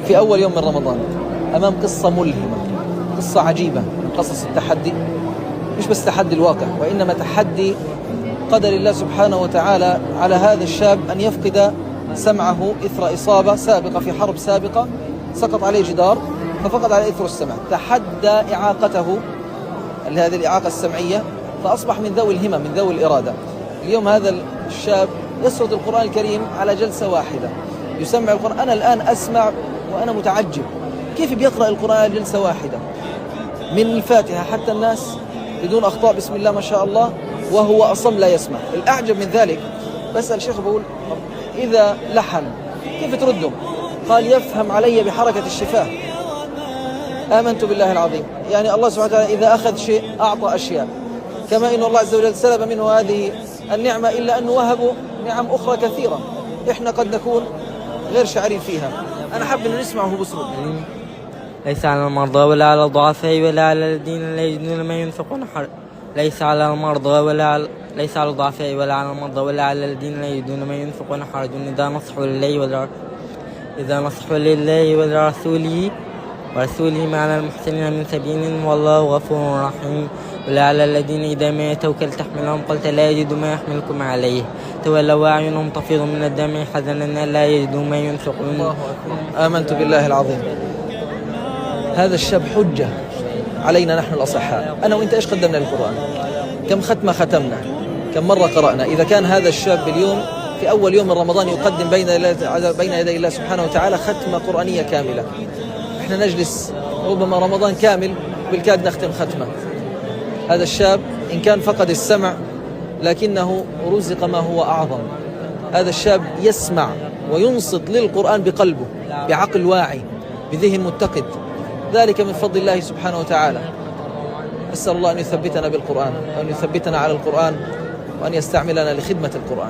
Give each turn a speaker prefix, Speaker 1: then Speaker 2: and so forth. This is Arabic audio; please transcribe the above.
Speaker 1: في أول يوم من رمضان أمام قصة ملهمة، قصة عجيبة من قصص التحدي، مش بس تحدي الواقع وإنما تحدي قدر الله سبحانه وتعالى على هذا الشاب أن يفقد سمعه إثر إصابة سابقة في حرب سابقة، سقط عليه جدار ففقد على إثر السمع. تحدى إعاقته، هذه الإعاقة السمعية، فأصبح من ذوي الهمم، من ذوي الإرادة. اليوم هذا الشاب يسرد القرآن الكريم على جلسة واحدة، يسمع القرآن. أنا الآن أسمع وأنا متعجب كيف بيقرأ القرآن على جلسة واحدة من الفاتحة حتى الناس بدون أخطاء، بسم الله ما شاء الله، وهو أصم لا يسمع. الأعجب من ذلك بسأل شيخ بقول إذا لحن كيف تردهم؟ قال يفهم علي بحركة الشفاه. آمنت بالله العظيم. يعني الله سبحانه وتعالى إذا أخذ شيء أعطى أشياء، كما إن الله عز وجل سلب منه هذه النعمة إلا أنه وهبه نعم أخرى كثيرة إحنا قد نكون غير شاعرين فيها. أنا حاب أن نسمعه بسرعة.
Speaker 2: ليس على المرضى ولا على الضعفاء ولا على الذين لا يجدون ما ينفقون حرج. ليس على الضعفاء ولا على المرضى ولا على الذين لا يجدون ما ينفقون حرج إذا نصحوا لله ورسوله ما على المحسنين من سبيل والله غفور رحيم. ولا على الذين إذا ما أتوك لتحملهم قلت لا يجدوا ما يحملكم عليه تولوا وأعينهم تفيض من الدمع حزنا لا يجدوا ما ينفقون.
Speaker 1: الله أكبر. آمنت بالله العظيم. هذا الشاب حجة علينا نحن الأصحاء. أنا وإنت إيش قدمنا للقرآن؟ كم ختمة ختمنا؟ كم مرة قرأنا؟ إذا كان هذا الشاب اليوم في أول يوم من رمضان يقدم بين يدي الله سبحانه وتعالى ختمة قرآنية كاملة، إحنا نجلس ربما رمضان كامل بالكاد نختم ختمة. هذا الشاب إن كان فقد السمع لكنه رزق ما هو أعظم. هذا الشاب يسمع وينصت للقرآن بقلبه، بعقل واعي، بذهن متقد، ذلك من فضل الله سبحانه وتعالى. أسأل الله أن يثبتنا بالقرآن وأن يثبتنا على القرآن وأن يستعملنا لخدمة القرآن.